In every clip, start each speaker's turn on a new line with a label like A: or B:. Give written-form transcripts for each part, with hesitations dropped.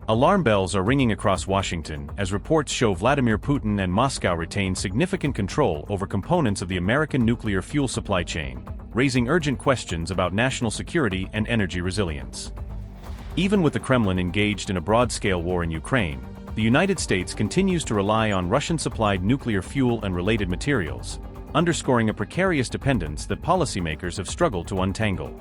A: Alarm bells are ringing across Washington as reports show Vladimir Putin and Moscow retain significant control over components of the American nuclear fuel supply chain, raising urgent questions about national security and energy resilience. Even with the Kremlin engaged in a broad-scale war in Ukraine, the United States continues to rely on Russian-supplied nuclear fuel and related materials, underscoring a precarious dependence that policymakers have struggled to untangle.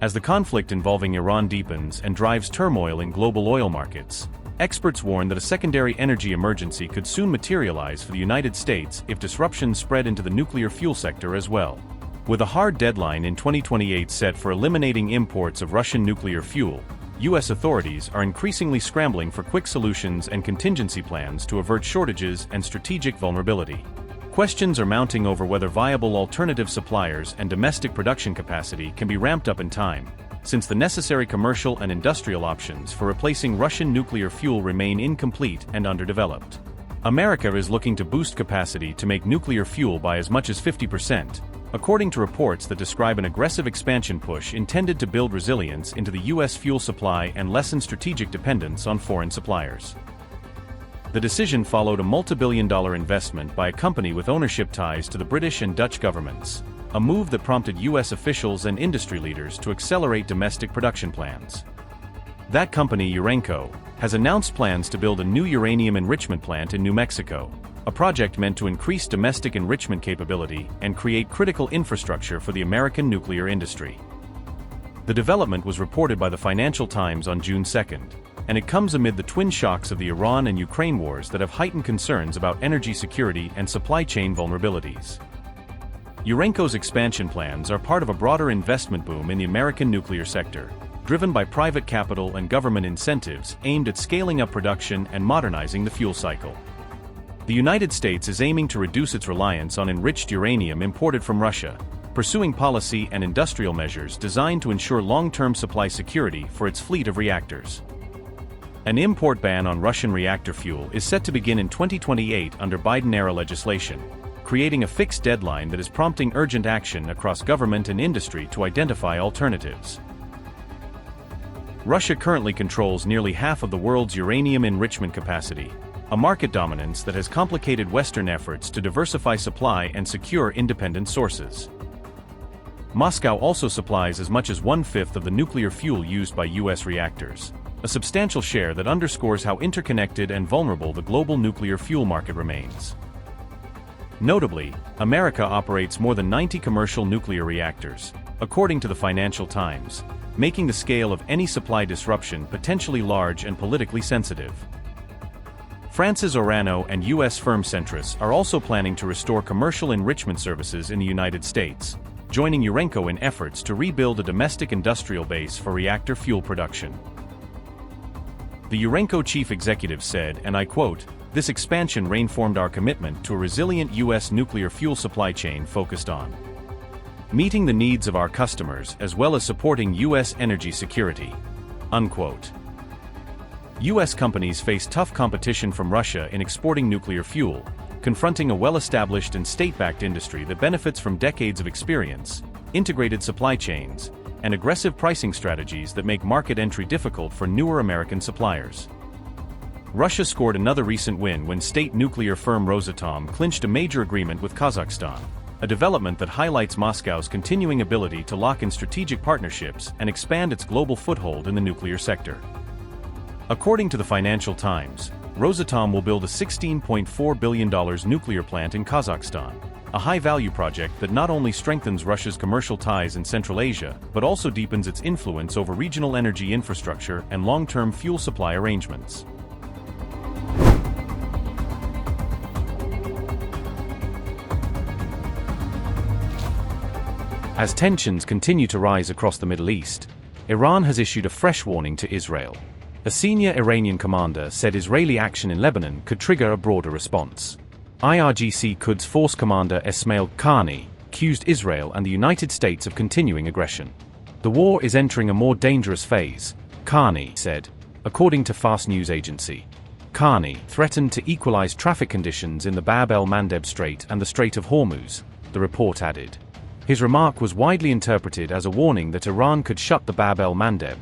A: As the conflict involving Iran deepens and drives turmoil in global oil markets, experts warn that a secondary energy emergency could soon materialize for the United States if disruptions spread into the nuclear fuel sector as well. With a hard deadline in 2028 set for eliminating imports of Russian nuclear fuel, U.S. authorities are increasingly scrambling for quick solutions and contingency plans to avert shortages and strategic vulnerability. Questions are mounting over whether viable alternative suppliers and domestic production capacity can be ramped up in time, since the necessary commercial and industrial options for replacing Russian nuclear fuel remain incomplete and underdeveloped. America is looking to boost capacity to make nuclear fuel by as much as 50%, according to reports that describe an aggressive expansion push intended to build resilience into the U.S. fuel supply and lessen strategic dependence on foreign suppliers. The decision followed a multi-billion-dollar investment by a company with ownership ties to the British and Dutch governments, a move that prompted U.S. officials and industry leaders to accelerate domestic production plans. That company, URENCO, has announced plans to build a new uranium enrichment plant in New Mexico, a project meant to increase domestic enrichment capability and create critical infrastructure for the American nuclear industry. The development was reported by the Financial Times on June 2nd, and it comes amid the twin shocks of the Iran and Ukraine wars that have heightened concerns about energy security and supply chain vulnerabilities. URENCO's expansion plans are part of a broader investment boom in the American nuclear sector, driven by private capital and government incentives aimed at scaling up production and modernizing the fuel cycle. The United States is aiming to reduce its reliance on enriched uranium imported from Russia, pursuing policy and industrial measures designed to ensure long-term supply security for its fleet of reactors. An import ban on Russian reactor fuel is set to begin in 2028 under Biden-era legislation, creating a fixed deadline that is prompting urgent action across government and industry to identify alternatives. Russia currently controls nearly half of the world's uranium enrichment capacity, a market dominance that has complicated Western efforts to diversify supply and secure independent sources. Moscow also supplies as much as 1/5 of the nuclear fuel used by U.S. reactors, a substantial share that underscores how interconnected and vulnerable the global nuclear fuel market remains. Notably, America operates more than 90 commercial nuclear reactors, according to the Financial Times, making the scale of any supply disruption potentially large and politically sensitive. France's Orano and U.S. firm Centrus are also planning to restore commercial enrichment services in the United States, joining URENCO in efforts to rebuild a domestic industrial base for reactor fuel production. The URENCO chief executive said, and I quote, "This expansion reaffirmed our commitment to a resilient U.S. nuclear fuel supply chain focused on meeting the needs of our customers as well as supporting U.S. energy security." Unquote. U.S. companies face tough competition from Russia in exporting nuclear fuel, confronting a well-established and state-backed industry that benefits from decades of experience, integrated supply chains, and aggressive pricing strategies that make market entry difficult for newer American suppliers. Russia scored another recent win when state nuclear firm Rosatom clinched a major agreement with Kazakhstan, a development that highlights Moscow's continuing ability to lock in strategic partnerships and expand its global foothold in the nuclear sector. According to the Financial Times, Rosatom will build a $16.4 billion nuclear plant in Kazakhstan, a high-value project that not only strengthens Russia's commercial ties in Central Asia, but also deepens its influence over regional energy infrastructure and long-term fuel supply arrangements. As tensions continue to rise across the Middle East, Iran has issued a fresh warning to Israel. A senior Iranian commander said Israeli action in Lebanon could trigger a broader response. IRGC Quds Force Commander Esmail Qani accused Israel and the United States of continuing aggression. The war is entering a more dangerous phase, Qani said, according to Fast News Agency. Qani threatened to equalize traffic conditions in the Bab el-Mandeb Strait and the Strait of Hormuz, the report added. His remark was widely interpreted as a warning that Iran could shut the Bab el-Mandeb,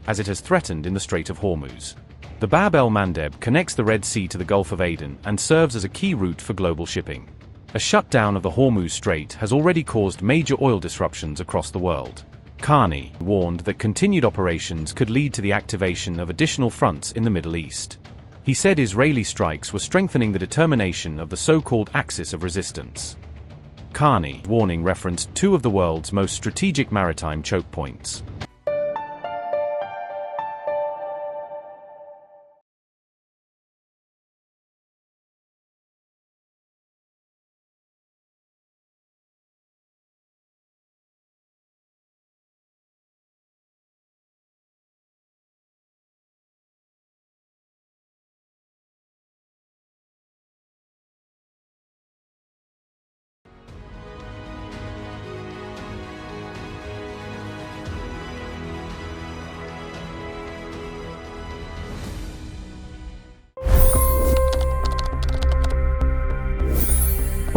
A: as it has threatened in the Strait of Hormuz. The Bab el-Mandeb connects the Red Sea to the Gulf of Aden and serves as a key route for global shipping. A shutdown of the Hormuz Strait has already caused major oil disruptions across the world. Carney warned that continued operations could lead to the activation of additional fronts in the Middle East. He said Israeli strikes were strengthening the determination of the so-called axis of resistance. Carney warning referenced two of the world's most strategic maritime choke points.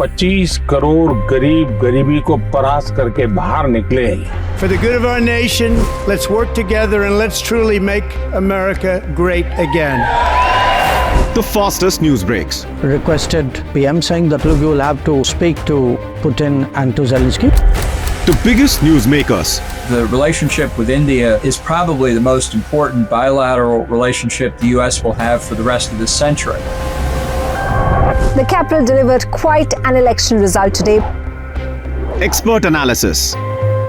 B: $25 crore गरीब गरीबी को परास्त करके बाहर निकले।
C: For the good of our nation, let's work together and let's truly make America great again.
D: The fastest news breaks.
E: Requested PM saying that look, you will have to speak to Putin and to Zelensky.
D: The biggest newsmakers.
F: The relationship with India is probably the most important bilateral relationship the U.S. will have for the rest of this century.
G: The capital delivered quite an election result today.
D: Expert analysis.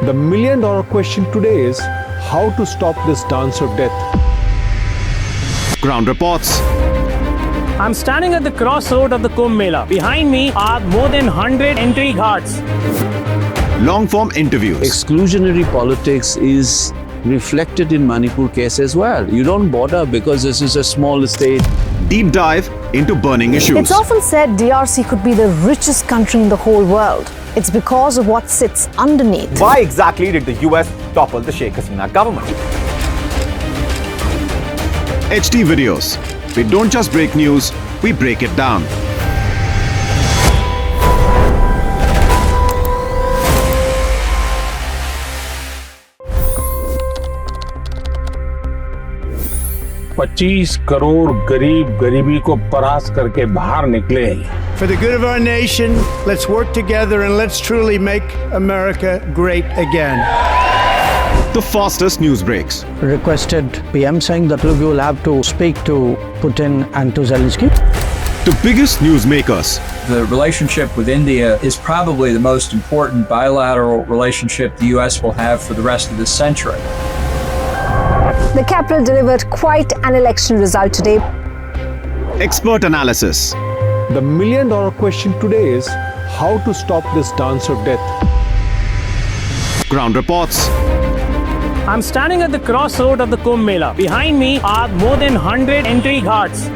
H: The million-dollar question today is how to stop this dance of death.
D: Ground reports.
I: I'm standing at the crossroad of the Kumbh Mela. Behind me are more than 100 entry ghats.
D: Long-form interviews.
J: Exclusionary politics is reflected in Manipur case as well. You don't bother because this is a small state.
D: Deep dive into burning issues.
G: It's often said DRC could be the richest country in the whole world. It's because of what sits underneath.
K: Why exactly did the US topple the Sheikh Hasina government?
D: HT videos. We don't just break news, we break it down.
B: $25 crore गरीब गरीबी को परास्त करके बाहर निकले।
C: For the good of our nation, let's work together and let's truly make America great again.
D: The fastest news breaks.
E: Requested PM saying that look, you will have to speak to Putin and to Zelensky.
D: The biggest newsmakers.
F: The relationship with India is probably the most important bilateral relationship the U.S. will have for the rest of this century.
G: The capital delivered quite an election result today.
D: Expert analysis.
H: The million-dollar question today is how to stop this dance of death.
D: Ground reports.
I: I'm standing at the crossroad of the Kumbh Mela. Behind me are more than 100 entry ghats.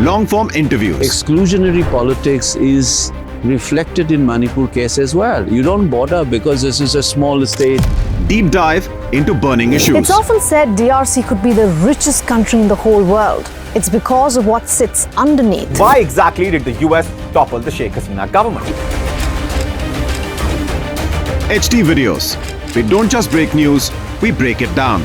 D: Long-form interviews.
J: Exclusionary politics is reflected in Manipur case as well. You don't bother because this is a small state.
D: Deep dive into burning issues.
G: It's often said DRC could be the richest country in the whole world. It's because of what sits underneath.
K: Why exactly did the US topple the Sheikh Hasina government?
D: HT videos. We don't just break news, we break it down.